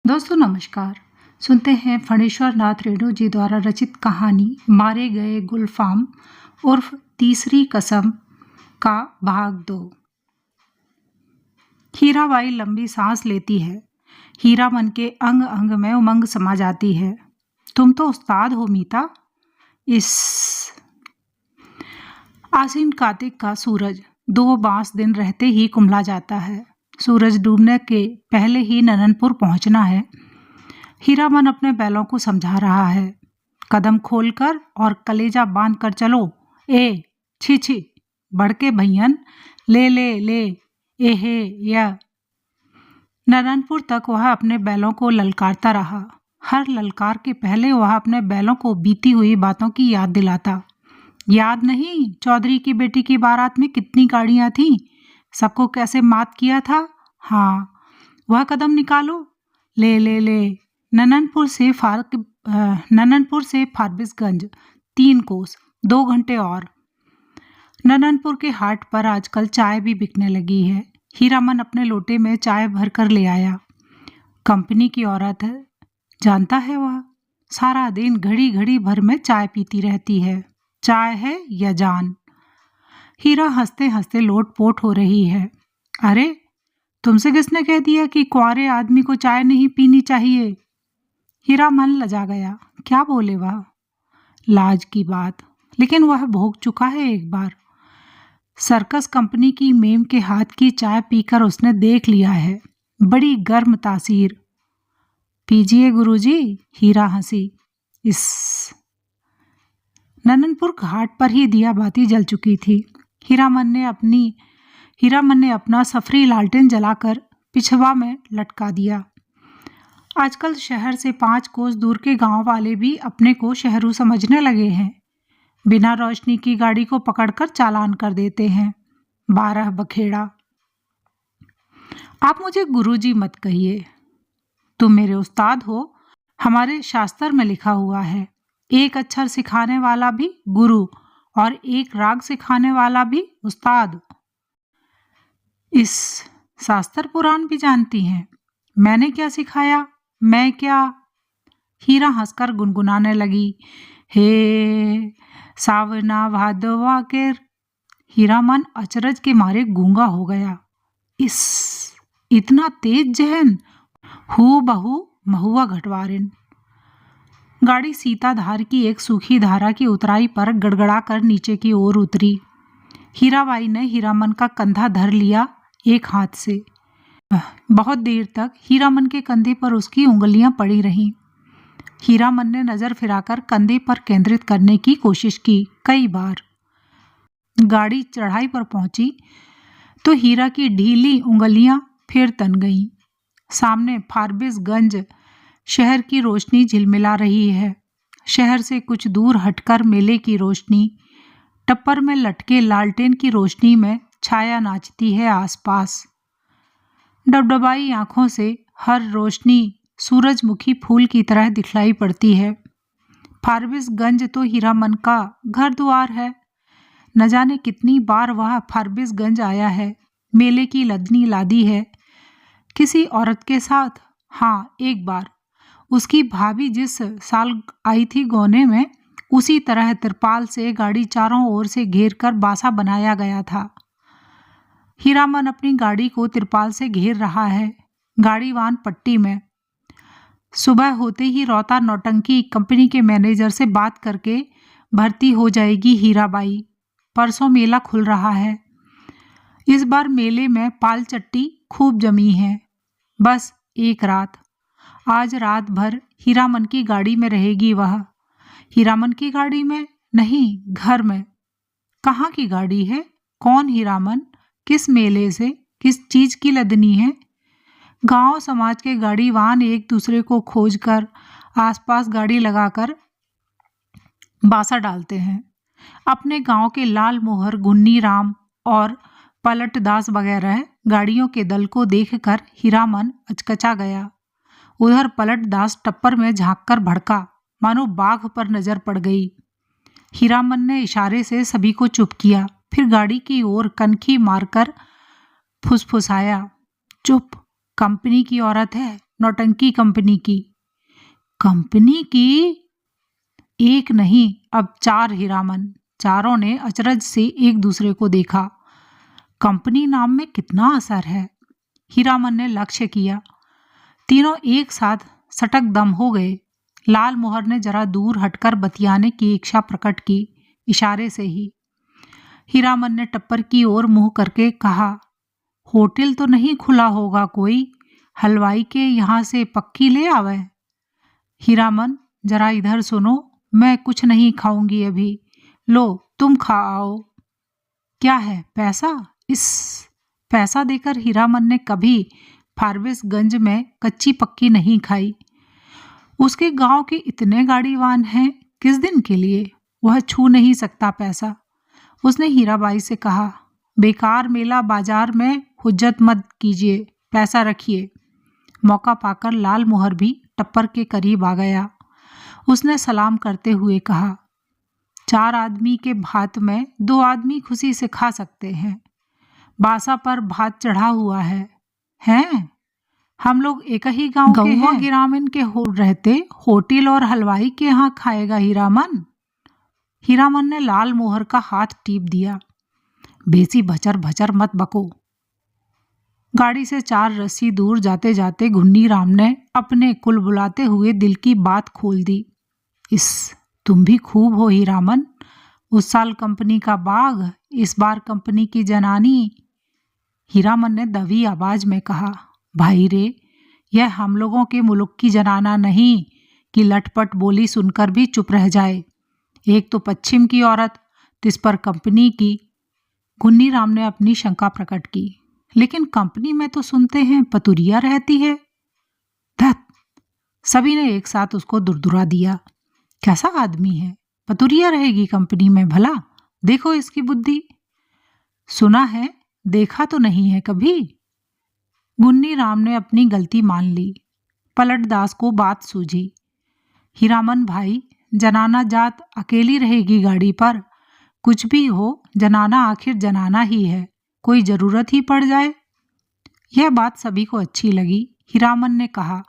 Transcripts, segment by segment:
दोस्तों नमस्कार। सुनते हैं फणीश्वर नाथ रेणु जी द्वारा रचित कहानी मारे गए गुलफाम उर्फ तीसरी कसम का भाग 2। हीराबाई लंबी सांस लेती है। हीरा मन के अंग अंग में उमंग समा जाती है। तुम तो उस्ताद हो मीता। इस आसीन कार्तिक का सूरज 2 बांस दिन रहते ही कुम्हला जाता है। सूरज डूबने के पहले ही नननपुर पहुंचना है। हीरामन अपने बैलों को समझा रहा है। कदम खोलकर और कलेजा बांध कर चलो। ए छी छी बड़के भैयन, ले ले ले ए हे या। नननपुर तक वह अपने बैलों को ललकारता रहा। हर ललकार के पहले वह अपने बैलों को बीती हुई बातों की याद दिलाता। याद नहीं चौधरी की बेटी की बारात में कितनी गाड़ियां थीं, सबको कैसे मात किया था। हाँ वह कदम निकालो। ले ले ले। नननपुर से फारबिसगंज 3 कोस 2 घंटे और। नननपुर के हाट पर आजकल चाय भी बिकने लगी है। हीरामन अपने लोटे में चाय भर कर ले आया। कंपनी की औरत है, जानता है वह। सारा दिन घड़ी घड़ी भर में चाय पीती रहती है। चाय है या जान। हीरा हंसते हंसते लोटपोट हो रही है। अरे तुमसे किसने कह दिया कि कुंवारे आदमी को चाय नहीं पीनी चाहिए। हीरा मन लजा गया। क्या बोले वह। लाज की बात, लेकिन वह भोग चुका है एक बार। सर्कस कंपनी की मेम के हाथ की चाय पीकर उसने देख लिया है। बड़ी गर्म तासीर। पीजिए गुरुजी। हीरा हंसी। इस नननपुर घाट पर ही दिया बाती जल चुकी थी। हीरामन ने अपना सफरी लालटेन जलाकर पिछवा में लटका दिया। आजकल शहर से 5 कोस दूर के गांव वाले भी अपने को शहरू समझने लगे हैं। बिना रोशनी की गाड़ी को पकड़कर चालान कर देते हैं। 12 बखेड़ा। आप मुझे गुरुजी मत कहिए। तुम मेरे उस्ताद हो। हमारे शास्त्र में लिखा हुआ है, एक अक्षर सिखाने वाला भी गुरु और एक राग सिखाने वाला भी उस्ताद। इस शास्त्र पुराण भी जानती हैं। मैंने क्या सिखाया, मैं क्या। हीरा हंसकर गुनगुनाने लगी। हे सावना भादवा के। हीरामन अचरज के मारे गूंगा हो गया। इतना तेज जहन। हू बहू महुआ घटवारिन। गाड़ी सीताधार की एक सूखी धारा की उतराई पर गड़गड़ा कर नीचे की ओर उतरी। हीराबाई ने हीरामन का कंधा धर लिया एक हाथ से। बहुत देर तक हीरामन के कंधे पर उसकी उंगलियां पड़ी रहीं। हीरामन ने नजर फिराकर कंधे पर केंद्रित करने की कोशिश की कई बार। गाड़ी चढ़ाई पर पहुंची तो हीरा की ढीली उंगलियां फिर तन गईं। सामने फारबिसगंज शहर की रोशनी झिलमिला रही है। शहर से कुछ दूर हटकर मेले की रोशनी, टप्पर में लटके लालटेन की रोशनी में छाया नाचती है आसपास। डबडबाई आंखों से हर रोशनी सूरजमुखी फूल की तरह दिखलाई पड़ती है। फारबिसगंज तो हीरामन का घर द्वार है। न जाने कितनी बार वह फारबिसगंज आया है। मेले की लदनी लादी है किसी औरत के साथ। हाँ एक बार उसकी भाभी जिस साल आई थी गौने में, उसी तरह तिरपाल से गाड़ी चारों ओर से घेर कर बासा बनाया गया था। हीरामन अपनी गाड़ी को तिरपाल से घेर रहा है। गाड़ीवान पट्टी में। सुबह होते ही रौता नौटंकी कंपनी के मैनेजर से बात करके भर्ती हो जाएगी हीराबाई। परसों मेला खुल रहा है। इस बार मेले में पाल चट्टी खूब जमी है। बस एक रात। आज रात भर हीरामन की गाड़ी में रहेगी वह। हीरामन की गाड़ी में नहीं, घर में। कहाँ की गाड़ी है, कौन हीरामन, किस मेले से, किस चीज की लदनी है। गांव समाज के गाड़ीवान एक दूसरे को खोजकर आसपास गाड़ी लगाकर बासा डालते हैं। अपने गांव के लाल मोहर, गुन्नी राम और पलटदास वगैरह गाड़ियों के दल को देखकर हीरामन अचकचा गया। उधर पलटदास टप्पर में झांककर भड़का, मानो बाघ पर नजर पड़ गई। हीरामन ने इशारे से सभी को चुप किया, फिर गाड़ी की ओर कनखी मारकर फुसफुसाया, चुप, कंपनी की औरत है, नौटंकी कंपनी की। कंपनी की? एक नहीं, अब 4 हीरामन। चारों ने अचरज से एक दूसरे को देखा। कंपनी नाम में कितना असर है। हीरामन ने लक्ष्य किया। तीनों एक साथ सटक दम हो गए। लाल मोहर ने जरा दूर हटकर बतियाने की इच्छा प्रकट की, इशारे से ही। हीरामन ने टप्पर की ओर मुंह करके कहा, होटल तो नहीं खुला होगा कोई? हलवाई के यहाँ से पक्की ले आवे। हीरामन, जरा इधर सुनो, मैं कुछ नहीं खाऊंगी अभी। लो तुम खा आओ। क्या है, पैसा? इस पैसा देकर हीरामन ने कभी फारबिसगंज में कच्ची पक्की नहीं खाई। उसके गांव के इतने गाड़ीवान हैं, किस दिन के लिए वह छू नहीं सकता पैसा। उसने हीराबाई से कहा, बेकार मेला बाजार में हुज्जत मत कीजिए, पैसा रखिए। मौका पाकर लाल मोहर भी टप्पर के करीब आ गया। उसने सलाम करते हुए कहा, 4 आदमी के भात में 2 आदमी खुशी से खा सकते हैं। बासा पर भात चढ़ा हुआ है। हैं? हम लोग एक ही गांव के हैं। गिरामीन के रहते होटल और हलवाई के यहाँ खाएगा हीरामन? हीरामन ने लाल मोहर का हाथ टीप दिया। बेसी भचर भचर मत बको। गाड़ी से 4 रस्सी दूर जाते जाते घुन्नी राम ने अपने कुल बुलाते हुए दिल की बात खोल दी। तुम भी खूब हो हीरामन। उस साल कंपनी का बाग, इस बार कंपनी की जनानी। हीरामन ने दबी आवाज में कहा, भाई रे, यह हम लोगों के मुल्क की जनाना नहीं कि लटपट बोली सुनकर भी चुप रह जाए। एक तो पश्चिम की औरत, तिस पर कंपनी की। घुन्नी राम ने अपनी शंका प्रकट की। लेकिन कंपनी में तो सुनते हैं पतुरिया रहती है। धत! सभी ने एक साथ उसको दुरदुरा दिया। कैसा आदमी है, पतुरिया रहेगी कंपनी में भला? देखो इसकी बुद्धि। सुना है, देखा तो नहीं है कभी। घुन्नी राम ने अपनी गलती मान ली। पलट दास को बात सूझी। हीरामन भाई, जनाना जात अकेली रहेगी गाड़ी पर। कुछ भी हो, जनाना आखिर जनाना ही है, कोई जरूरत ही पड़ जाए। यह बात सभी को अच्छी लगी। हीरामन ने कहा,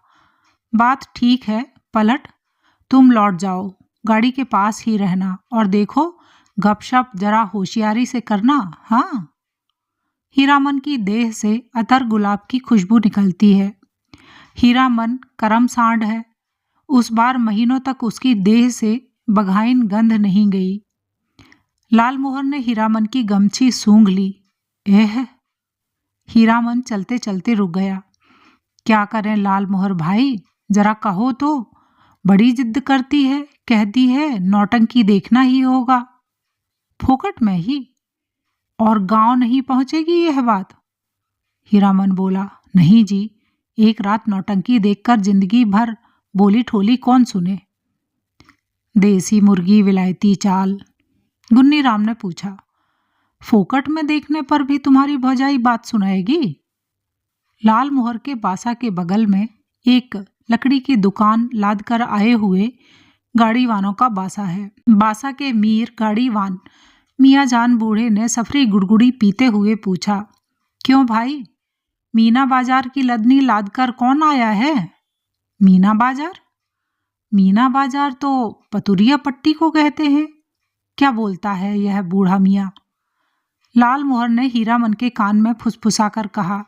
बात ठीक है पलट, तुम लौट जाओ, गाड़ी के पास ही रहना, और देखो गपशप जरा होशियारी से करना। हाँ। हीरामन की देह से अतर गुलाब की खुशबू निकलती है। हीरामन करम सांड है। उस बार महीनों तक उसकी देह से बघाइन गंध नहीं गई। लाल मोहर ने हीरामन की गमछी सूंघ ली। एह! हीरामन चलते चलते रुक गया। क्या करें लाल मोहर भाई, जरा कहो तो। बड़ी जिद करती है, कहती है नौटंकी देखना ही होगा। फोकट में ही? और गांव नहीं पहुंचेगी यह बात? हीरामन बोला, नहीं जी, एक रात नौटंकी देखकर जिंदगी भर बोली ठोली कौन सुने। देसी मुर्गी विलायती चाल। गुन्नी राम ने पूछा, फोकट में देखने पर भी तुम्हारी भौजाई बात सुनाएगी? लाल मोहर के बासा के बगल में एक लकड़ी की दुकान लाद कर आए हुए गाड़ीवानों का बासा है। बासा के मीर गाड़ीवान मियाँ जान बूढ़े ने सफरी गुड़गुड़ी पीते हुए पूछा, क्यों भाई, मीना बाजार की लदनी लाद कर कौन आया है? मीना बाजार? मीना बाजार तो पतुरिया पट्टी को कहते हैं। क्या बोलता है यह बूढ़ा मियाँ? लाल मोहर ने हीरामन के कान में फुसफुसाकर कहा,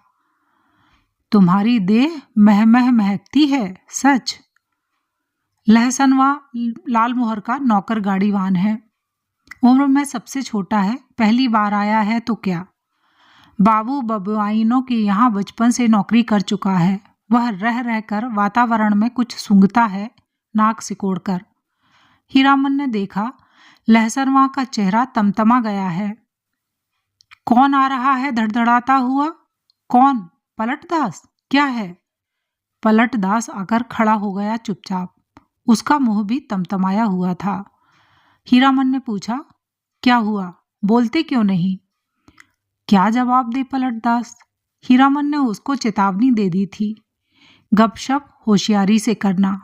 तुम्हारी देह महमह महकती है, सच। लहसनवा लाल मोहर का नौकर गाड़ीवान है। उम्र में सबसे छोटा है, पहली बार आया है तो क्या। बाबू बबुआइनों के यहाँ बचपन से नौकरी कर चुका है। वह रह रहकर वातावरण में कुछ सूंघता है, नाक सिकोड़कर। हीरामन ने देखा, लहसनवा का चेहरा तमतमा गया है। कौन आ रहा है धड़धड़ाता हुआ? कौन? पलटदास? क्या है? पलटदास आकर खड़ा हो गया चुपचाप। उसका मुंह भी तमतमाया हुआ था। हीरामन ने पूछा, क्या हुआ, बोलते क्यों नहीं? क्या जवाब दे पलटदास? हीरामन ने उसको चेतावनी दे दी थी, गपशप होशियारी से करना।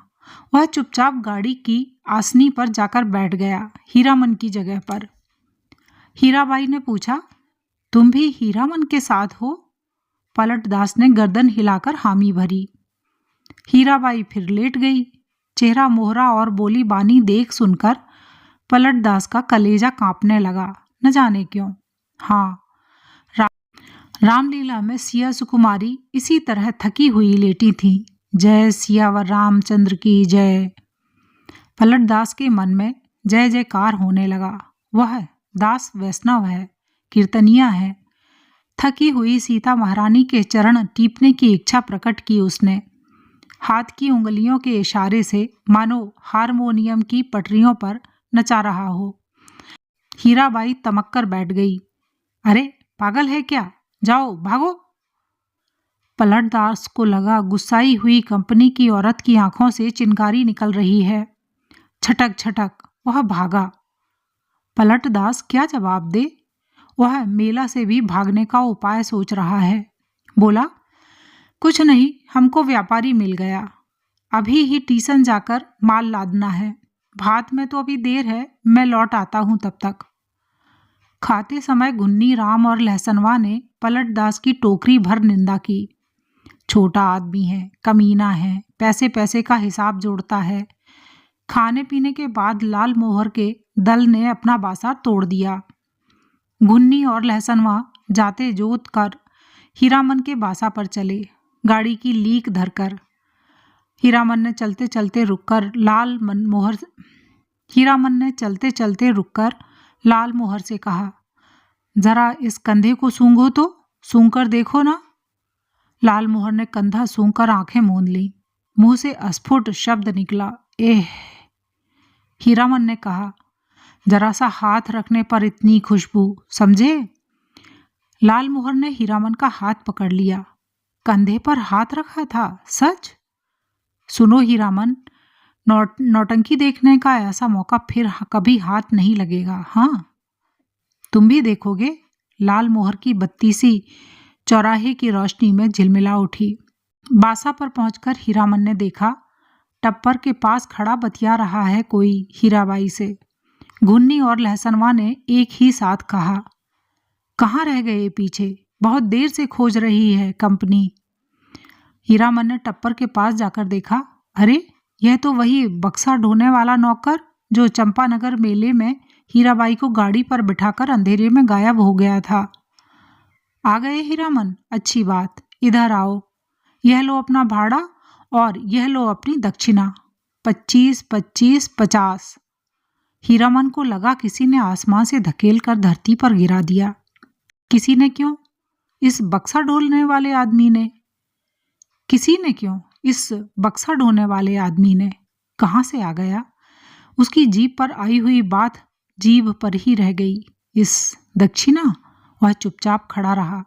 वह चुपचाप गाड़ी की आसनी पर जाकर बैठ गया, हीरामन की जगह पर। हीराबाई ने पूछा, तुम भी हीरामन के साथ हो? पलटदास ने गर्दन हिलाकर हामी भरी। हीराबाई फिर लेट गई। चेहरा मोहरा और बोली बानी देख सुनकर पलटदास का कलेजा कांपने लगा, न जाने क्यों। हाँ, रामलीला में सिया सुकुमारी इसी तरह थकी हुई लेटी थी। जय सियावर रामचंद्र की जय। पलटदास के मन में जय जयकार होने लगा। वह दास वैष्णव है, कीर्तनिया है। थकी हुई सीता महारानी के चरण टीपने की इच्छा प्रकट की उसने। हाथ की उंगलियों के इशारे से मानो हारमोनियम की पटरियों पर नचा रहा हो। हीराबाई तमक कर बैठ गई। अरे पागल है क्या, जाओ भागो। पलटदास को लगा गुस्साई हुई कंपनी की औरत की आंखों से चिंगारी निकल रही है। छटक छटक वह भागा। पलटदास क्या जवाब दे। वह मेला से भी भागने का उपाय सोच रहा है। बोला, कुछ नहीं, हमको व्यापारी मिल गया। अभी ही टीसन जाकर माल लादना है। भात में तो अभी देर है, मैं लौट आता हूं तब तक। खाते समय गुन्नी राम और लहसनवा ने पलटदास की टोकरी भर निंदा की। छोटा आदमी है, कमीना है, पैसे पैसे का हिसाब जोड़ता है। खाने पीने के बाद लाल मोहर के दल ने अपना बासा तोड़ दिया। गुन्नी और लहसनवा जाते जोत कर हीरामन के बासा पर चले, गाड़ी की लीक धरकर। हीरामन ने चलते चलते रुककर लाल मोहर से कहा, जरा इस कंधे को सूंघो तो, सूंघ कर देखो ना। लाल मोहर ने कंधा सूंघकर आंखें मूंद ली। मुंह से अस्फुट शब्द निकला, एह। हीरामन ने कहा, जरा सा हाथ रखने पर इतनी खुशबू, समझे। लाल मोहर ने हीरामन का हाथ पकड़ लिया। कंधे पर हाथ रखा था, सच। सुनो हीरामन, नौटंकी देखने का ऐसा मौका फिर कभी हाथ नहीं लगेगा। हाँ, तुम भी देखोगे। लाल मोहर की बत्ती सी चौराहे की रोशनी में झिलमिला उठी। बासा पर पहुंचकर हीरामन ने देखा, टप्पर के पास खड़ा बतिया रहा है कोई हीराबाई से। गुन्नी और लहसनवा ने एक ही साथ कहा, कहाँ रह गए पीछे, बहुत देर से खोज रही है कंपनी। हीरामन ने टप्पर के पास जाकर देखा, अरे यह तो वही बक्सा ढोने वाला नौकर जो चंपानगर मेले में हीराबाई को गाड़ी पर बिठाकर अंधेरे में गायब हो गया था। आ गए हीरामन, अच्छी बात, इधर आओ। यह लो अपना भाड़ा और यह लो अपनी दक्षिणा, 25, 25, 50। हीरामन को लगा किसी ने आसमान से धकेल कर धरती पर गिरा दिया। किसी ने क्यों? इस बक्सा ढोने वाले आदमी ने। किसी ने क्यों? इस बक्सा ढोने वाले आदमी ने। कहाँ से आ गया? उसकी जीभ पर आई हुई बात जीभ पर ही रह गई। इस दक्षिणा। वह चुपचाप खड़ा रहा।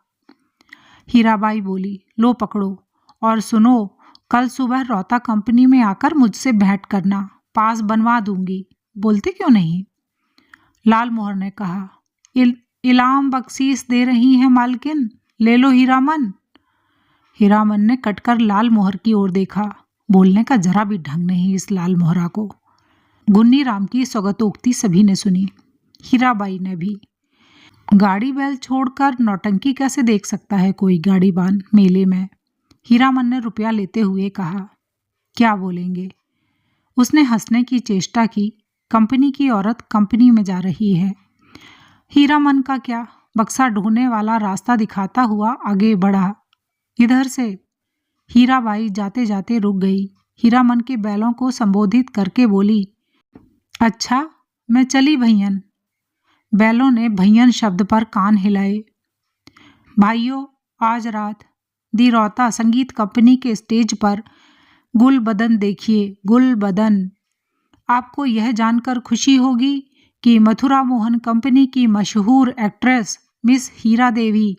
हीराबाई बोली, लो पकड़ो और सुनो, कल सुबह रौता कंपनी में आकर मुझसे भेंट करना, पास बनवा दूंगी। बोलते क्यों नहीं? लाल मोहर ने कहा, इलाम बख्शीश दे रही हैं मालकिन, ले लो हीरामन। हीरामन ने कटकर लाल मोहर की ओर देखा। बोलने का जरा भी ढंग नहीं इस लाल मोहरा को। गुन्नी राम की स्वगतोक्ति सभी ने सुनी, हीराबाई ने भी। गाड़ी बैल छोड़कर नौटंकी कैसे देख सकता है कोई गाड़ीबान मेले में? हीरामन ने रुपया लेते हुए कहा, क्या बोलेंगे? उसने हंसने की चेष्टा की। कंपनी की औरत कंपनी में जा रही है। हीरामन का क्या, बक्सा ढोने वाला रास्ता दिखाता हुआ आगे बढ़ा। इधर से। हीराबाई जाते जाते रुक गई। हीरामन के बैलों को संबोधित करके बोली, अच्छा मैं चली भैयन। बैलों ने भैयन शब्द पर कान हिलाए। भाइयों, आज रात दी रौता संगीत कंपनी के स्टेज पर गुल बदन देखिए, गुल बदन। आपको यह जानकर खुशी होगी कि मथुरा मोहन कंपनी की मशहूर एक्ट्रेस मिस हीरा देवी,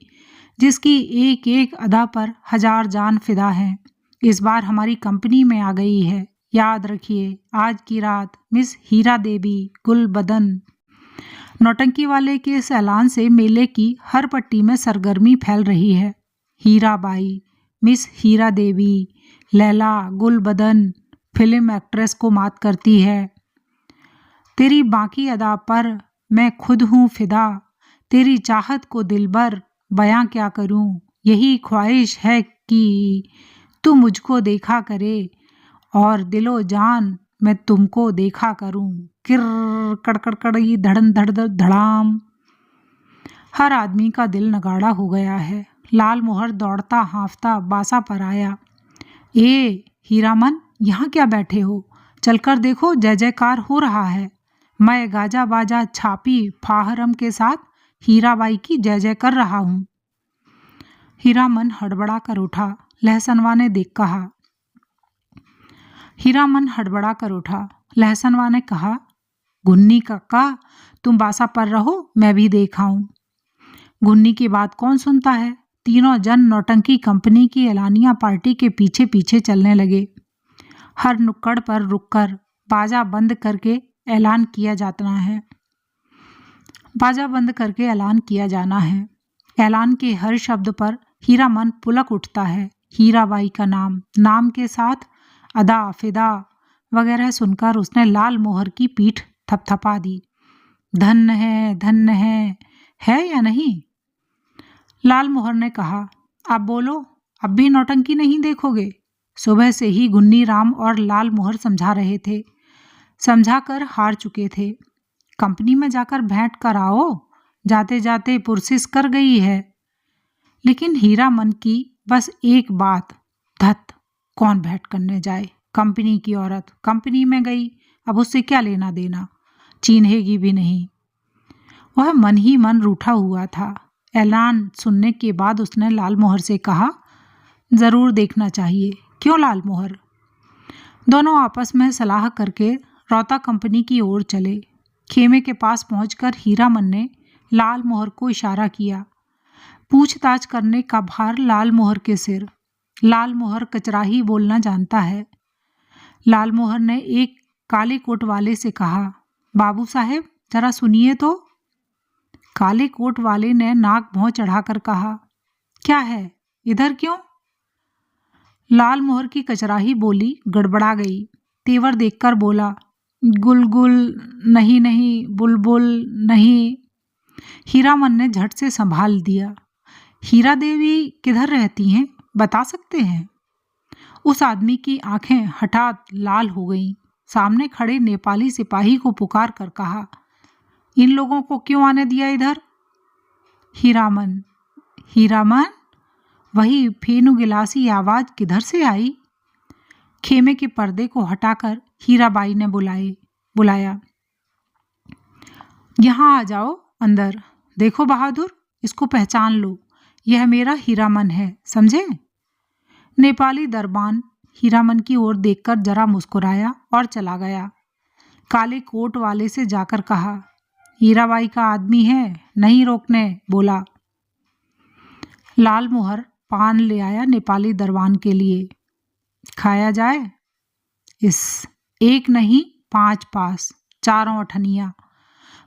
जिसकी एक एक अदा पर 1000 जान फिदा हैं, इस बार हमारी कंपनी में आ गई है। याद रखिए, आज की रात मिस हीरा देवी, गुल बदन। नौटंकी वाले के इस ऐलान से मेले की हर पट्टी में सरगर्मी फैल रही है। हीराबाई, मिस हीरा देवी, लैला, गुल बदन फिल्म एक्ट्रेस को मात करती है। तेरी बाकी अदा पर मैं खुद हूँ फिदा, तेरी चाहत को दिलबर बयां क्या करूँ। यही ख्वाहिश है कि तू मुझको देखा करे और दिलो जान मैं तुमको देखा करूं। किर कड़कड़कड़ी धड़न धड़ धड़ धड़ाम। हर आदमी का दिल नगाड़ा हो गया है। लाल मोहर दौड़ता हाँफता बासा पर आया। ए हीरामन, यहाँ क्या बैठे हो? चलकर देखो, जय जयकार हो रहा है। मैं गाजा बाजा छापी फाहरम के साथ हीराबाई की जय जय कर रहा हूँ। हीरामन हड़बड़ा कर उठा। लहसनवा ने देख कहा हीरामन हड़बड़ा कर उठा। लहसनवा ने कहा, गुन्नी काका तुम बासा पर रहो, मैं भी देख आऊं। गुन्नी की बात कौन सुनता है। तीनों जन नौटंकी कंपनी की एलानिया पार्टी के पीछे पीछे चलने लगे। हर नुक्कड़ पर रुककर बाजा बंद करके ऐलान किया जाना है। बाजा बंद करके ऐलान किया जाना है। ऐलान के हर शब्द पर हीरामन पुलक उठता है। हीराबाई का नाम के साथ अदा फिदा वगैरह सुनकर उसने लाल मोहर की पीठ थपथपा दी। धन्य है या नहीं? लाल मोहर ने कहा, अब बोलो, अब भी नौटंकी नहीं देखोगे? सुबह से ही गुन्नी राम और लाल मोहर समझा रहे थे, समझा कर हार चुके थे। कंपनी में जाकर भेंट कर आओ, जाते जाते पुरसिस कर गई है। लेकिन हीरामन की बस एक बात, धत, कौन भेंट करने जाए? कंपनी की औरत कंपनी में गई, अब उससे क्या लेना देना, चिन्हेगी भी नहीं। वह मन ही मन रूठा हुआ था। ऐलान सुनने के बाद उसने लाल मोहर से कहा, जरूर देखना चाहिए। क्यों लाल मोहर? दोनों आपस में सलाह करके रौता कंपनी की ओर चले। खेमे के पास पहुंचकर हीरामन ने लाल मोहर को इशारा किया। पूछताछ करने का भार लाल मोहर के सिर। लाल मोहर कचराही बोलना जानता है। लाल मोहर ने एक काले कोट वाले से कहा, बाबू साहेब जरा सुनिए तो। काले कोट वाले ने नाक भौं चढ़ाकर कहा, क्या है, इधर क्यों? लाल मोहर की कचराही बोली गड़बड़ा गई। तेवर देखकर बोला, गुलगुल नहीं, बुलबुल नहीं। हीरामन ने झट से संभाल दिया। हीरा देवी किधर रहती हैं, बता सकते हैं? उस आदमी की आंखें हठात लाल हो गईं। सामने खड़े नेपाली सिपाही को पुकार कर कहा, इन लोगों को क्यों आने दिया इधर? हीरामन, वही फेनु गिलासी आवाज किधर से आई? खेमे के पर्दे को हटाकर हीराबाई ने बुलाया, यहाँ आ जाओ अंदर। देखो बहादुर, इसको पहचान लो, यह मेरा हीरामन है, समझे? नेपाली दरबान हीरामन की ओर देखकर जरा मुस्कुराया और चला गया। काले कोट वाले से जाकर कहा, हीराबाई का आदमी है, नहीं रोकने बोला। लाल मोहर पान ले आया नेपाली दरबान के लिए। खाया जाए? इस एक नहीं 5 पास, चारों अठनिया।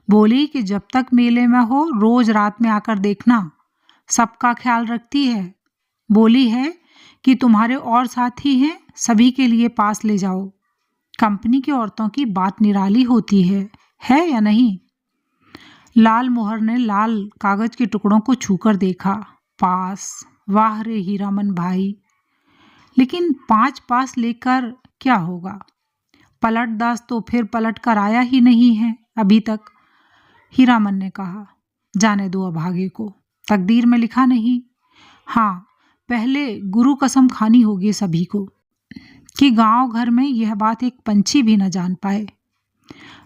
बोली कि जब तक मेले में हो रोज रात में आकर देखना, सबका ख्याल रखती है। बोली है कि तुम्हारे और साथी हैं, सभी के लिए पास ले जाओ। कंपनी की औरतों की बात निराली होती है या नहीं? लाल मोहर ने लाल कागज के टुकड़ों को छूकर देखा। पास, वाह रे हीरामन भाई, लेकिन 5 पास लेकर क्या होगा? पलटदास तो फिर पलट कर आया ही नहीं है अभी तक। हीरामन ने कहा, जाने दो अभागे को, तकदीर में लिखा नहीं। हाँ, पहले गुरु कसम खानी होगी सभी को कि गांव घर में यह बात एक पंछी भी न जान पाए।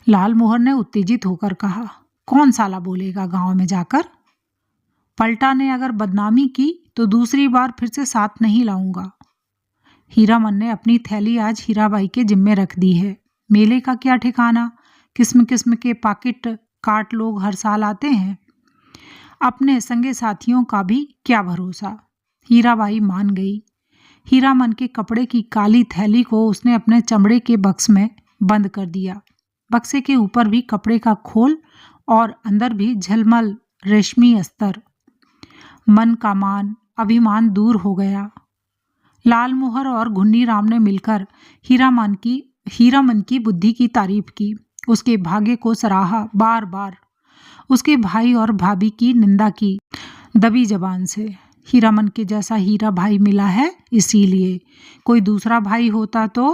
लाल मोहर ने उत्तेजित होकर कहा, कौन साला बोलेगा गांव में जाकर? पलटा ने अगर बदनामी की तो दूसरी बार फिर से साथ नहीं लाऊंगा। हीरामन ने अपनी थैली आज हीराबाई के जिम्मे रख दी है। मेले का क्या ठिकाना, किस्म किस्म के पाकिट काट लोग हर साल आते हैं। अपने संगे साथियों का भी क्या भरोसा। हीराबाई मान गई। हीरामन के कपड़े की काली थैली को उसने अपने चमड़े के बक्स में बंद कर दिया। बक्से के ऊपर भी कपड़े का खोल और अंदर भी झलमल रेशमी अस्तर। मन का मान, अभिमान दूर हो गया। लाल मोहर और घुन्नी राम ने मिलकर हीरामन की बुद्धि की तारीफ की, उसके भाग्य को सराहा, बार बार उसके भाई और भाभी की निंदा की दबी जबान से। हीरामन के जैसा हीरा भाई मिला है इसीलिए, कोई दूसरा भाई होता तो।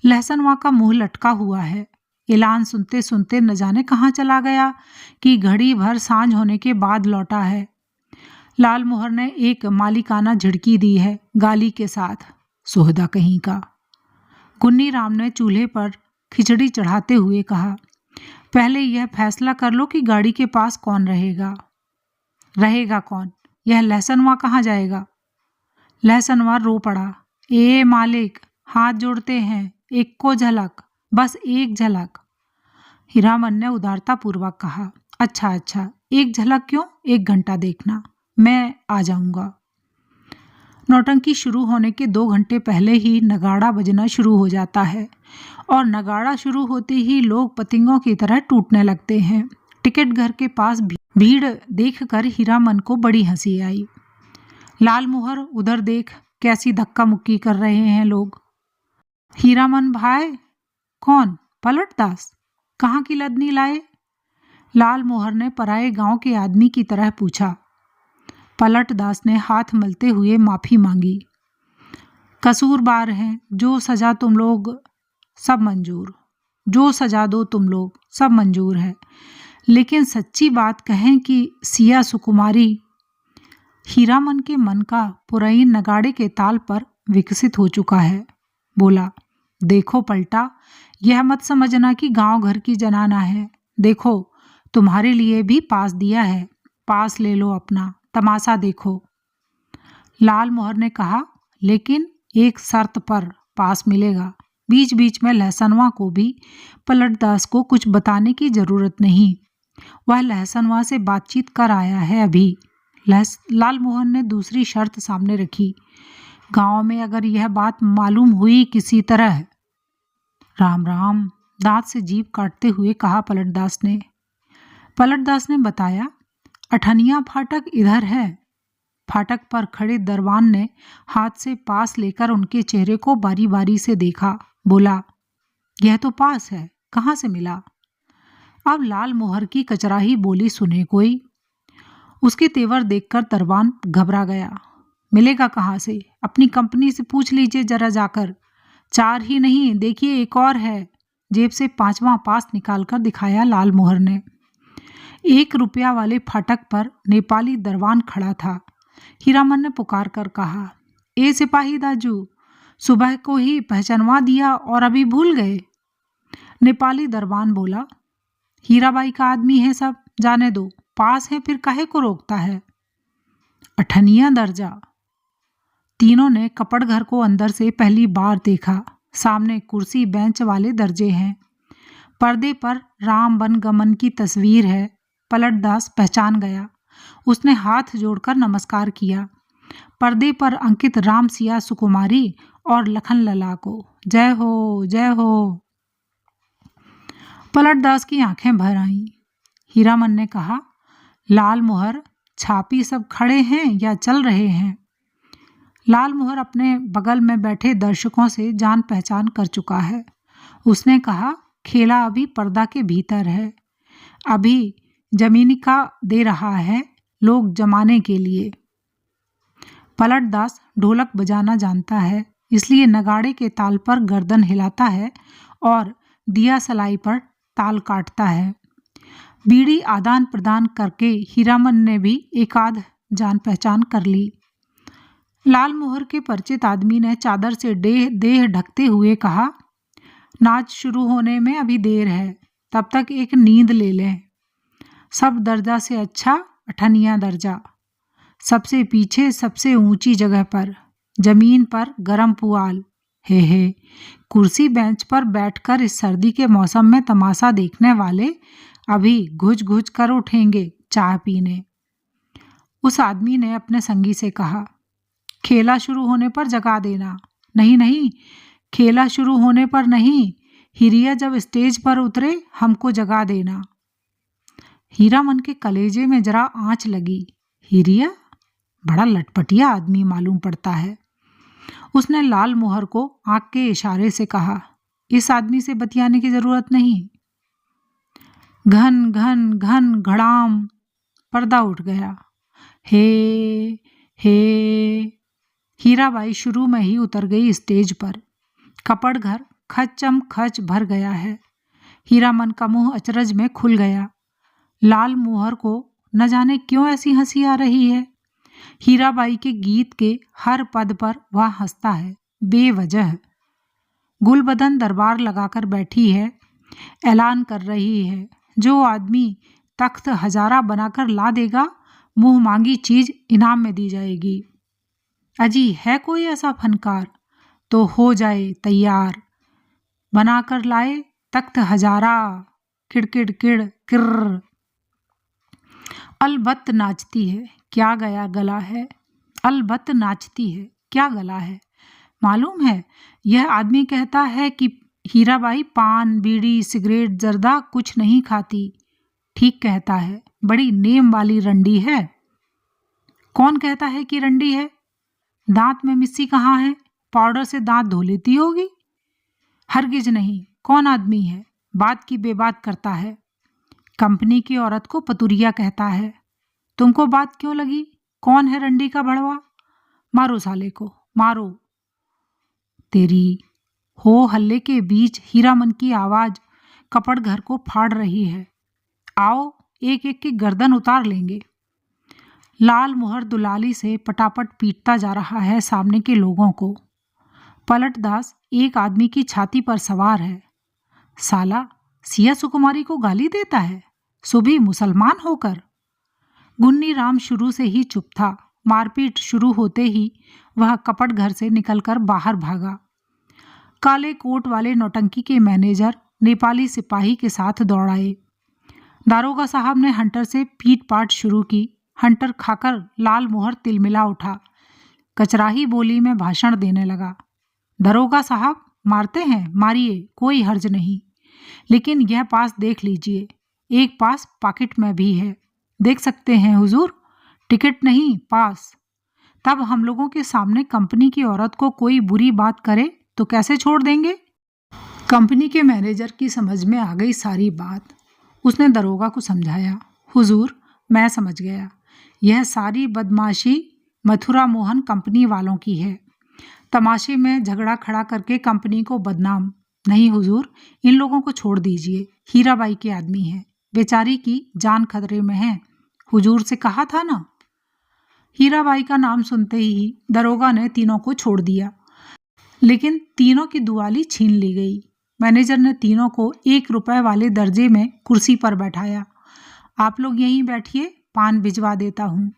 लहसनवा का मुंह लटका हुआ है। ऐलान सुनते सुनते न जाने कहाँ चला गया कि घड़ी भर सांझ होने के बाद लौटा है। लाल मोहर ने एक मालिकाना झिड़की दी है गाली के साथ, सोहदा कहीं का। गुन्नी राम ने चूल्हे पर खिचड़ी चढ़ाते हुए कहा, पहले यह फैसला कर लो कि गाड़ी के पास कौन रहेगा। रहेगा कौन? यह लहसनवा कहाँ जाएगा? लहसनवा रो पड़ा। ए मालिक, हाथ जोड़ते हैं, एक को झलक, बस एक झलक। हीरामन ने उदारतापूर्वक कहा, अच्छा अच्छा, एक झलक क्यों, 1 घंटा देखना, मैं आ जाऊंगा। नौटंकी शुरू होने के 2 घंटे पहले ही नगाड़ा बजना शुरू हो जाता है और नगाड़ा शुरू होते ही लोग पतंगों की तरह टूटने लगते हैं। टिकट घर के पास भीड़ देखकर हीरामन को बड़ी हंसी आई। लाल मोहर, उधर देख, कैसी धक्का मुक्की कर रहे हैं लोग। हीरामन भाई, कौन? पलटदास? कहाँ की लदनी लाए? लाल मोहर ने पराए गांव के आदमी की तरह पूछा। पलटदास ने हाथ मलते हुए माफी मांगी। कसूरबार हैं, जो सजा तुम लोग सब मंजूर, जो सजा दो तुम लोग सब मंजूर है, लेकिन सच्ची बात कहें कि सिया सुकुमारी। हीरामन के मन का पुरैन नगाड़े के ताल पर विकसित हो चुका है। बोला, देखो पलटा, यह मत समझना कि गांव घर की जनाना है। देखो, तुम्हारे लिए भी पास दिया है, पास ले लो अपना, तमाशा देखो। लाल मोहर ने कहा, लेकिन एक शर्त पर पास मिलेगा। बीच बीच में लहसनवा को भी पलटदास को कुछ बताने की जरूरत नहीं, वह लहसनवा से बातचीत कर आया है अभी। लाल मोहन ने दूसरी शर्त सामने रखी, गांव में अगर यह बात मालूम हुई किसी तरह। राम राम, दांत से जीभ काटते हुए कहा पलटदास ने। पलटदास ने बताया, अठनिया फाटक इधर है। फाटक पर खड़े दरवान ने हाथ से पास लेकर उनके चेहरे को बारी बारी से देखा। बोला, यह तो पास है, कहाँ से मिला? अब लाल मोहर की कचराही बोली सुने कोई। उसके तेवर देखकर दरबान घबरा गया। मिलेगा कहाँ से? अपनी कंपनी से पूछ लीजिए जरा जाकर। 4 ही नहीं, देखिए एक और है। जेब से 5वां पास निकालकर दिखाया लाल मोहर ने। 1 रुपया वाले फाटक पर नेपाली दरबान खड़ा था। हीरामन ने पुकार कर कहा, ए सिपाही दाजू, सुबह को ही पहचानवा दिया और अभी भूल गए। नेपाली दरबान बोला, हीराबाई का आदमी है सब, जाने दो, पास है फिर काहे को रोकता है। अठनिया दर्जा। तीनों ने कपड़ घर को अंदर से पहली बार देखा। सामने कुर्सी बेंच वाले दर्जे हैं। पर्दे पर राम वन गमन की तस्वीर है। पलटदास पहचान गया। उसने हाथ जोड़कर नमस्कार किया। पर्दे पर अंकित राम सिया सुकुमारी और लखन लला को जय हो, जय हो। पलटदास की आंखें भर आईं। हीरामन ने कहा, लाल मोहर, छापी सब खड़े हैं या चल रहे हैं? लाल मोहर अपने बगल में बैठे दर्शकों से जान पहचान कर चुका है। उसने कहा, खेला अभी पर्दा के भीतर है, अभी जमीनी का दे रहा है लोग जमाने के लिए। पलटदास ढोलक बजाना जानता है, इसलिए नगाड़े के ताल पर गर्दन हिलाता है और दिया सलाई पर ताल काटता है। बीड़ी आदान प्रदान करके हीरामन ने भी एकाध जान पहचान कर ली। लाल मोहर के परिचित आदमी ने चादर से देह ढकते हुए कहा, नाच शुरू होने में अभी देर है, तब तक एक नींद ले लें। सब दर्जा से अच्छा अठनिया दर्जा, सबसे पीछे सबसे ऊंची जगह पर, जमीन पर गरम पुआल। हे, कुर्सी बेंच पर बैठकर इस सर्दी के मौसम में तमाशा देखने वाले अभी घुज घुज कर उठेंगे चाय पीने। उस आदमी ने अपने संगी से कहा, खेला शुरू होने पर जगा देना। नहीं नहीं, खेला शुरू होने पर नहीं, हिरिया जब स्टेज पर उतरे हमको जगा देना। हीरामन के कलेजे में जरा आंच लगी। हिरिया? बड़ा लटपटिया आदमी मालूम पड़ता है। उसने लाल मोहर को आंख के इशारे से कहा, इस आदमी से बतियाने की जरूरत नहीं। घन घन घन घड़ाम, पर्दा उठ गया। हे, हे। हीराबाई शुरू में ही उतर गई स्टेज पर। कपड़ घर खचम खच भर गया है। हीरामन का मुंह अचरज में खुल गया। लाल मोहर को न जाने क्यों ऐसी हंसी आ रही है। हीराबाई के गीत के हर पद पर वह हंसता है बेवजह। गुलबदन दरबार लगाकर बैठी है, ऐलान कर रही है, जो आदमी तख्त हजारा बनाकर ला देगा, मुंह मांगी चीज इनाम में दी जाएगी। अजी है कोई ऐसा फनकार तो हो जाए तैयार, बनाकर लाए तख्त हजारा, किड़किड़ किड़ किर्र। अलबत्त नाचती है, क्या गया गला है, अलबत्त नाचती है, क्या गला है। मालूम है, यह आदमी कहता है कि हीराबाई पान बीड़ी सिगरेट जर्दा कुछ नहीं खाती। ठीक कहता है, बड़ी नेम वाली रंडी है। कौन कहता है कि रंडी है? दांत में मिस्सी कहाँ है? पाउडर से दांत धो लेती होगी। हरगिज नहीं। कौन आदमी है? बात की बेबात करता है। कंपनी की औरत को पतुरिया कहता है। तुमको बात क्यों लगी? कौन है रंडी का भड़वा? मारो साले को, मारो। तेरी हो हल्ले के बीच हीरामन की आवाज कपड़ घर को फाड़ रही है। आओ, एक एक की गर्दन उतार लेंगे। लाल मोहर दुलाली से पटापट पीटता जा रहा है सामने के लोगों को। पलटदास एक आदमी की छाती पर सवार है। साला सिया सुकुमारी को गाली देता है, सो भी मुसलमान होकर। गुन्नी राम शुरू से ही चुप था। मारपीट शुरू होते ही वह कपड़ घर से निकलकर बाहर भागा। काले कोट वाले नौटंकी के मैनेजर नेपाली सिपाही के साथ दौड़ाए। दारोगा साहब ने हंटर से पीट पाट शुरू की। हंटर खाकर लाल मोहर तिलमिला उठा। कचराही बोली में भाषण देने लगा। दरोगा साहब, मारते हैं, मारिए, कोई हर्ज नहीं, लेकिन यह पास देख लीजिए, एक पास पॉकेट में भी है, देख सकते हैं हुजूर, टिकट नहीं पास। तब हम लोगों के सामने कंपनी की औरत को कोई बुरी बात करे तो कैसे छोड़ देंगे? कंपनी के मैनेजर की समझ में आ गई सारी बात। उसने दरोगा को समझाया, हुजूर मैं समझ गया, यह सारी बदमाशी मथुरा मोहन कंपनी वालों की है। तमाशे में झगड़ा खड़ा करके कंपनी को बदनाम नहीं हुजूर, इन लोगों को छोड़ दीजिए, हीराबाई के आदमी हैं, बेचारी की जान खतरे में है, हुजूर से कहा था ना। हीराबाई का नाम सुनते ही दरोगा ने तीनों को छोड़ दिया, लेकिन तीनों की दुआली छीन ली गई। मैनेजर ने तीनों को 1 रुपए वाले दर्जे में कुर्सी पर बैठाया। आप लोग यहीं बैठिए, पान भिजवा देता हूँ।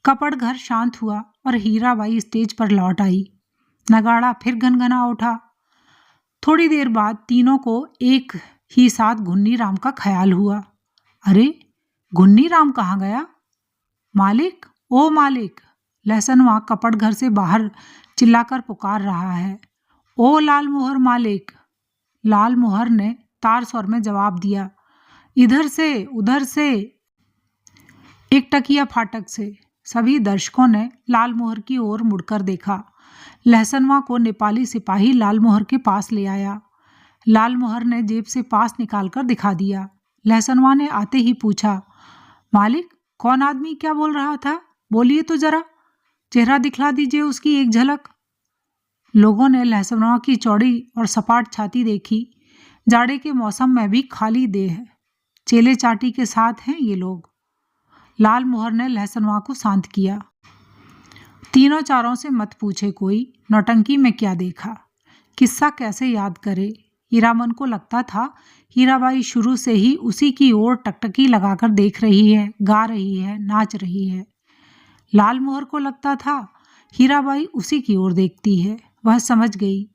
कपड़ घर शांत हुआ और हीराबाई स्टेज पर लौट आई। नगाड़ा फिर घनघना उठा। थोड़ी देर बाद तीनों को एक ही साथ घुन्नी राम का ख्याल हुआ। अरे, घुन्नी राम कहाँ गया? मालिक, ओ मालिक, लहसनवा कपड़ घर से बाहर चिल्लाकर पुकार रहा है। ओ लाल मोहर मालिक। लाल मोहर ने तार स्वर में जवाब दिया, इधर से, उधर से, एक टकिया फाटक से। सभी दर्शकों ने लाल मोहर की ओर मुड़कर देखा। लहसनवा को नेपाली सिपाही लाल मोहर के पास ले आया। लाल मोहर ने जेब से पास निकालकर दिखा दिया। लहसनवा ने आते ही पूछा, मालिक, कौन आदमी क्या बोल रहा था? बोलिए तो जरा, चेहरा दिखला दीजिए उसकी एक झलक। लोगों ने लहसनवा की चौड़ी और सपाट छाती देखी। जाड़े के मौसम में भी खाली देह है, चेले चाटी के साथ हैं ये लोग। लाल मोहर ने लहसनवा को शांत किया। तीनों चारों से मत पूछे कोई, नौटंकी में क्या देखा, किस्सा कैसे याद करे। हीरामन को लगता था हीराबाई शुरू से ही उसी की ओर टकटकी लगाकर देख रही है, गा रही है, नाच रही है। लाल मोहर को लगता था हीराबाई उसी की ओर देखती है। वह समझ गई,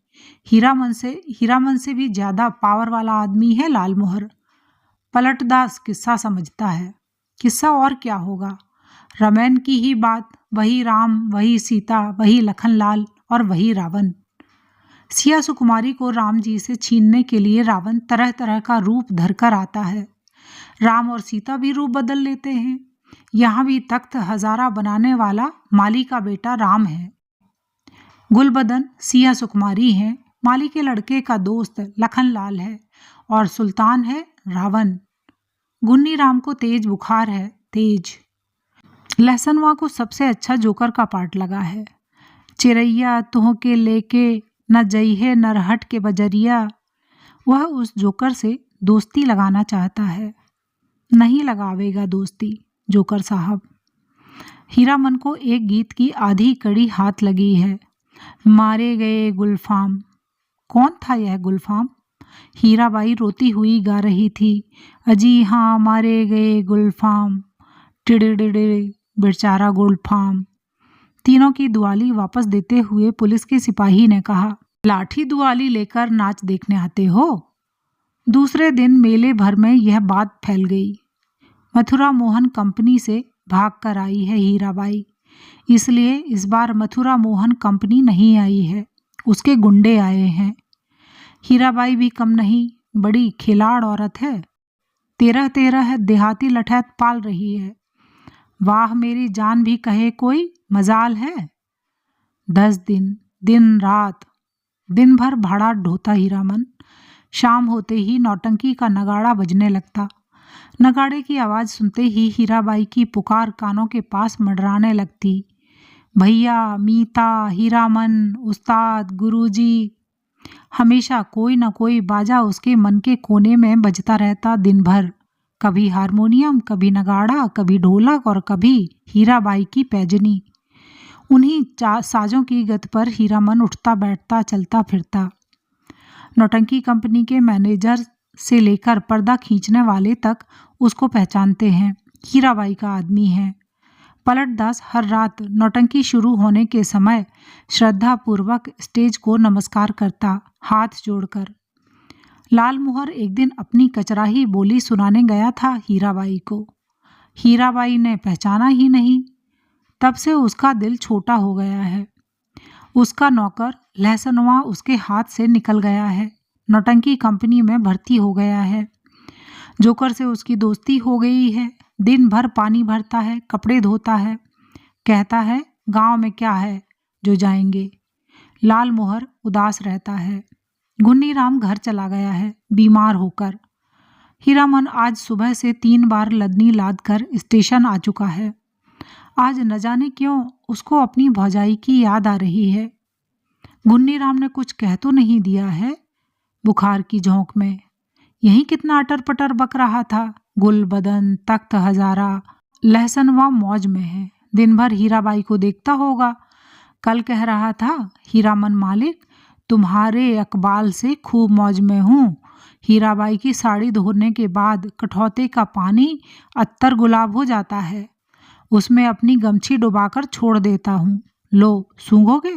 हीरामन से भी ज्यादा पावर वाला आदमी है लाल मोहर। पलटदास किस्सा समझता है। किस्सा और क्या होगा, रामायण की ही बात, वही राम, वही सीता, वही लखनलाल और वही रावण। सिया सुकुमारी को राम जी से छीनने के लिए रावण तरह तरह का रूप धरकर आता है। राम और सीता भी रूप बदल लेते हैं। यहाँ भी तख्त हजारा बनाने वाला माली का बेटा राम है। गुलबदन सिया सुकुमारी हैं। माली के लड़के का दोस्त लखनलाल है और सुल्तान है रावण। गुन्नी राम को तेज बुखार है, तेज। लहसनवा को सबसे अच्छा जोकर का पार्ट लगा है। चिरैया तुह के लेके न जइहे नरहट के बजरिया। वह उस जोकर से दोस्ती लगाना चाहता है। नहीं लगावेगा दोस्ती जोकर साहब। हीरामन को एक गीत की आधी कड़ी हाथ लगी है। मारे गए गुलफाम। कौन था यह गुलफाम? हीराबाई रोती हुई गा रही थी। अजी हाँ मारे गए गुलफाम, टिड़िड़िड़िड़ बेचारा गुलफाम। तीनों की दुआली वापस देते हुए पुलिस के सिपाही ने कहा, लाठी दुआली लेकर नाच देखने आते हो? दूसरे दिन मेले भर में यह बात फैल गई। मथुरा मोहन कंपनी से भाग कर आई है हीराबाई, इसलिए इस बार मथुरा मोहन कंपनी नहीं आई है, उसके गुंडे आए हैं। हीराबाई भी कम नहीं, बड़ी खिलाड़ औरत है। 13 देहाती लठैत पाल रही है। वाह मेरी जान भी कहे कोई मजाल है। 10 दिन दिन रात दिन भर भाड़ा ढोता हीरामन। शाम होते ही नौटंकी का नगाड़ा बजने लगता। नगाड़े की आवाज़ सुनते ही हीराबाई की पुकार कानों के पास मंडराने लगती। भैया, मीता, हीरामन, उस्ताद, गुरुजी। हमेशा कोई न कोई बाजा उसके मन के कोने में बजता रहता दिन भर। कभी हारमोनियम, कभी नगाड़ा, कभी ढोलक और कभी हीराबाई की पैजनी। उन्हीं साजों की गत पर हीरामन उठता बैठता चलता फिरता। नौटंकी कंपनी के मैनेजर से लेकर पर्दा खींचने वाले तक उसको पहचानते हैं, हीराबाई का आदमी है। पलटदास हर रात नौटंकी शुरू होने के समय श्रद्धापूर्वक स्टेज को नमस्कार करता, हाथ जोड़कर। लालमोहर एक दिन अपनी कचराही बोली सुनाने गया था हीराबाई को। हीराबाई ने पहचाना ही नहीं। तब से उसका दिल छोटा हो गया है। उसका नौकर लहसनवा उसके हाथ से निकल गया है, नौटंकी कंपनी में भर्ती हो गया है। जोकर से उसकी दोस्ती हो गई है। दिन भर पानी भरता है, कपड़े धोता है। कहता है गांव में क्या है जो जाएंगे। लालमोहर उदास रहता है। गुन्नीराम घर चला गया है बीमार होकर। हीरामन आज सुबह से 3 बार लदनी लाद कर स्टेशन आ चुका है। आज न जाने क्यों उसको अपनी भौजाई की याद आ रही है। गुन्नीराम ने कुछ कह तो नहीं दिया है बुखार की झोंक में। यही कितना अटर पटर बक रहा था। गुल बदन, तख्त हजारा, लहसनवा मौज में है। दिन भर हीराबाई को देखता होगा। कल कह रहा था, हीरामन मालिक तुम्हारे अकबाल से खूब मौज में हूँ। हीराबाई की साड़ी धोने के बाद कठौते का पानी अत्तर गुलाब हो जाता है, उसमें अपनी गमछी डुबाकर छोड़ देता हूँ। लो सूंघोगे?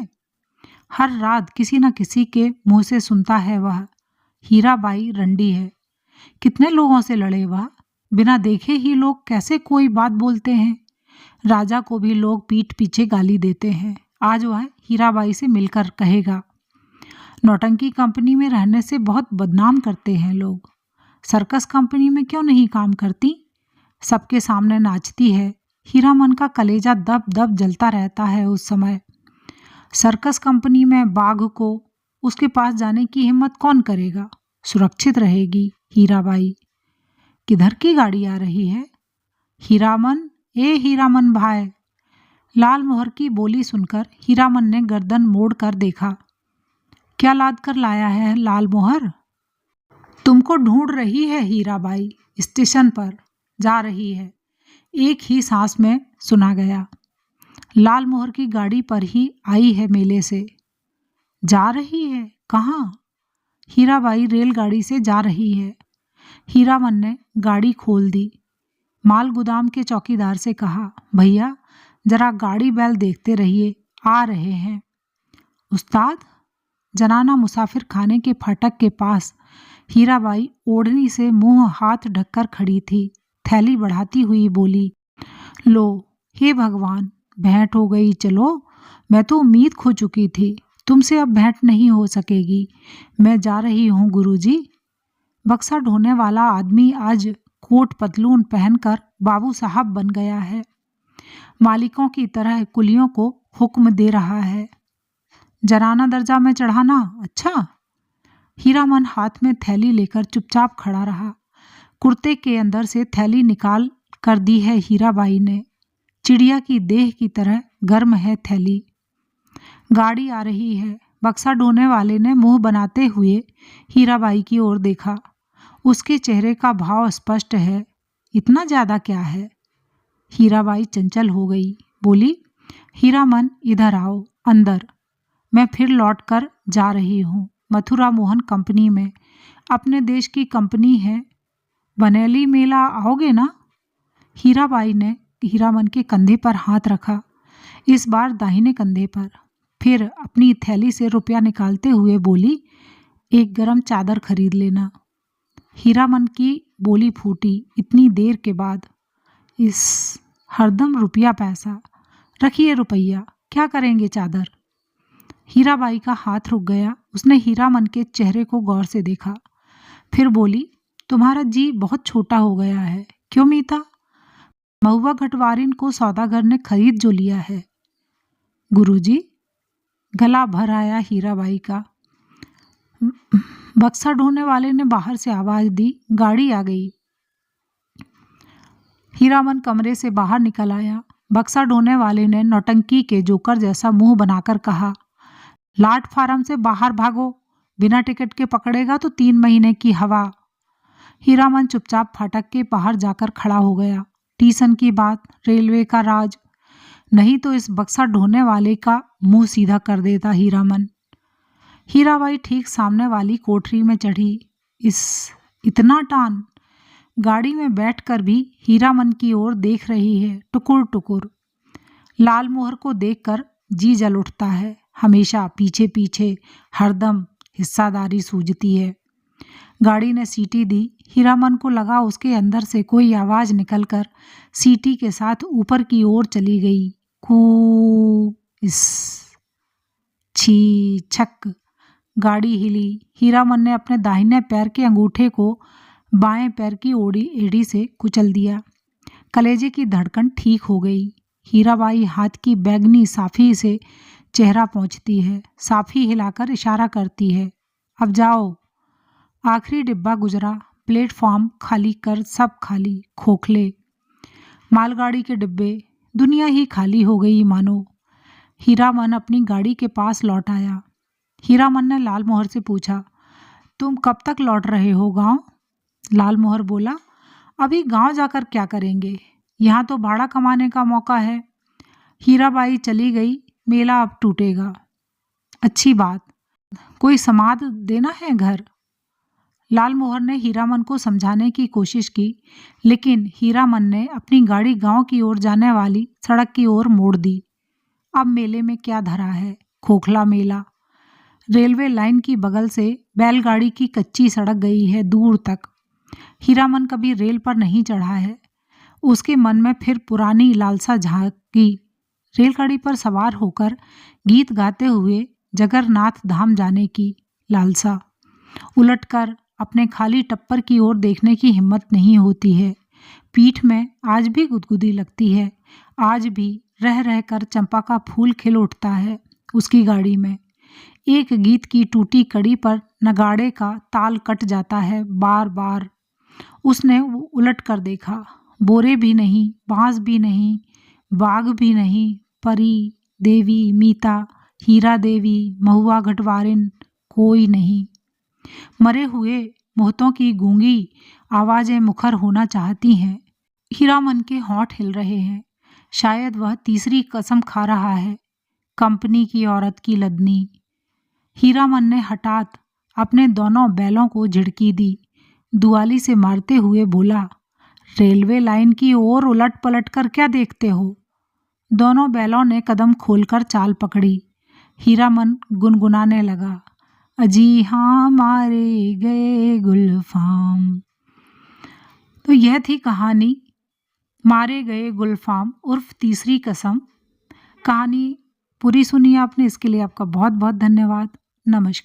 हर रात किसी न किसी के मुंह से सुनता है वह, हीराबाई रंडी है। कितने लोगों से लड़े वह, बिना देखे ही लोग कैसे कोई बात बोलते हैं। राजा को भी लोग पीठ पीछे गाली देते हैं। आज वह हीराबाई से मिलकर कहेगा। नौटंकी कंपनी में रहने से बहुत बदनाम करते हैं लोग। सर्कस कंपनी में क्यों नहीं काम करती? सबके सामने नाचती है। हीरामन का कलेजा दब दब जलता रहता है उस समय। सर्कस कंपनी में बाघ को उसके पास जाने की हिम्मत कौन करेगा? सुरक्षित रहेगी हीराबाई। किधर की गाड़ी आ रही है? हीरामन, ए हीरामन भाई। लालमोहर की बोली सुनकर हीरामन ने गर्दन मोड़ कर देखा। क्या लाद कर लाया है लालमोहर? तुमको ढूंढ रही है हीराबाई, स्टेशन पर जा रही है, एक ही सांस में सुना गया। लालमोहर की गाड़ी पर ही आई है मेले से। जा रही है? कहाँ? हीराबाई रेलगाड़ी से जा रही है। हीरामन ने गाड़ी खोल दी। माल गुदाम के चौकीदार से कहा, भैया जरा गाड़ी बैल देखते रहिए, आ रहे हैं। उस्ताद? जनाना मुसाफिर खाने के फाटक के पास हीराबाई ओढ़नी से मुंह हाथ ढककर खड़ी थी। थैली बढ़ाती हुई बोली, लो हे भगवान, भेंट हो गई। चलो, मैं तो उम्मीद खो चुकी थी, तुमसे अब भेंट नहीं हो सकेगी। मैं जा रही हूँ गुरुजी। बक्सा ढोने वाला आदमी आज कोट पतलून पहनकर बाबू साहब बन गया है। मालिकों की तरह कुलियों को हुक्म दे रहा है। जराना दर्जा में चढ़ाना? अच्छा। हीरामन हाथ में थैली लेकर चुपचाप खड़ा रहा। कुर्ते के अंदर से थैली निकाल कर दी है हीराबाई ने। चिड़िया की देह की तरह गर्म है थैली। गाड़ी आ रही है। बक्सा ढोने वाले ने मुंह बनाते हुए हीराबाई की ओर देखा। उसके चेहरे का भाव स्पष्ट है। इतना ज्यादा क्या है? हीराबाई चंचल हो गई, बोली, हीरामन इधर आओ अंदर। मैं फिर लौट कर जा रही हूँ मथुरा मोहन कंपनी में। अपने देश की कंपनी है। बनेली मेला आओगे ना? हीराबाई ने हीरामन के कंधे पर हाथ रखा, इस बार दाहिने कंधे पर। फिर अपनी थैली से रुपया निकालते हुए बोली, एक गरम चादर खरीद लेना। हीरामन की बोली फूटी इतनी देर के बाद। इस हरदम रुपया पैसा। रखिए रुपया, क्या करेंगे चादर? हीराबाई का हाथ रुक गया। उसने हीरामन के चेहरे को गौर से देखा, फिर बोली, तुम्हारा जी बहुत छोटा हो गया है। क्यों मीता? महुआ घटवारिन को सौदागर ने खरीद जो लिया है। गुरुजी? गला भर आया हीराबाई का। बक्सा ढोने वाले ने बाहर से आवाज दी, गाड़ी आ गई। हीरामन कमरे से बाहर निकल आया। बक्सा ढोने वाले ने नौटंकी के जोकर जैसा मुंह बनाकर कहा, लाट फार्म से बाहर भागो, बिना टिकट के पकड़ेगा तो 3 महीने की हवा। हीरामन चुपचाप फाटक के बाहर जाकर खड़ा हो गया। टीसन की बात, रेलवे का राज, नहीं तो इस बक्सा ढोने वाले का मुंह सीधा कर देता हीरामन। हीराबाई ठीक सामने वाली कोठरी में चढ़ी। इतना टान। गाड़ी में बैठकर भी हीरामन की ओर देख रही है, टुकुर टुकुर। लाल मोहर को देखकर जी जल उठता है। हमेशा पीछे पीछे, हरदम हिस्सादारी सूझती है। गाड़ी ने सीटी दी। हीरामन को लगा उसके अंदर से कोई आवाज निकलकर सीटी के साथ ऊपर की ओर चली गई। कू, इस, छी, छक। गाड़ी हिली। हीरामन ने अपने दाहिने पैर के अंगूठे को बाएं पैर की एड़ी से कुचल दिया। कलेजे की धड़कन ठीक हो गई। हीराबाई हाथ की बैगनी साफी से चेहरा पोंछती है, साफी हिलाकर इशारा करती है, अब जाओ। आखिरी डिब्बा गुजरा। प्लेटफॉर्म खाली कर सब खाली, खोखले। मालगाड़ी के डिब्बे, दुनिया ही खाली हो गई मानो। हीरामन अपनी गाड़ी के पास लौट आया। हीरामन ने लाल मोहर से पूछा, तुम कब तक लौट रहे हो गांव? लाल मोहर बोला, अभी गांव जाकर क्या करेंगे, यहाँ तो भाड़ा कमाने का मौका है। हीराबाई चली गई, मेला अब टूटेगा। अच्छी बात, कोई समाद देना है घर? लाल मोहर ने हीरामन को समझाने की कोशिश की, लेकिन हीरामन ने अपनी गाड़ी गांव की ओर जाने वाली सड़क की ओर मोड़ दी। अब मेले में क्या धरा है? खोखला मेला। रेलवे लाइन की बगल से बैलगाड़ी की कच्ची सड़क गई है दूर तक। हीरामन कभी रेल पर नहीं चढ़ा है। उसके मन में फिर पुरानी लालसा झांकी। रेलगाड़ी पर सवार होकर गीत गाते हुए जगन्नाथ धाम जाने की लालसा। उलटकर अपने खाली टप्पर की ओर देखने की हिम्मत नहीं होती है। पीठ में आज भी गुदगुदी लगती है। आज भी रह रहकर चंपा का फूल खिल उठता है उसकी गाड़ी में। एक गीत की टूटी कड़ी पर नगाड़े का ताल कट जाता है बार बार। उसने उलट कर देखा। बोरे भी नहीं, बांस भी नहीं, बाग भी नहीं, परी, देवी, मीता, हीरा देवी, महुआ घटवारिन, कोई नहीं। मरे हुए मोहतों की गूंगी आवाजें मुखर होना चाहती हैं। हीरामन के होंठ हिल रहे हैं। शायद वह तीसरी कसम खा रहा है, कंपनी की औरत की लदनी। हीरामन ने हठात अपने दोनों बैलों को झिड़की दी। दुआली से मारते हुए बोला, रेलवे लाइन की ओर उलट पलट कर क्या देखते हो? दोनों बैलों ने कदम खोलकर चाल पकड़ी। हीरामन गुनगुनाने लगा, अजी हाँ मारे गए गुलफाम। तो यह थी कहानी मारे गए गुलफाम उर्फ तीसरी कसम। कहानी पूरी सुनी आपने, इसके लिए आपका बहुत बहुत धन्यवाद। नमस्कार।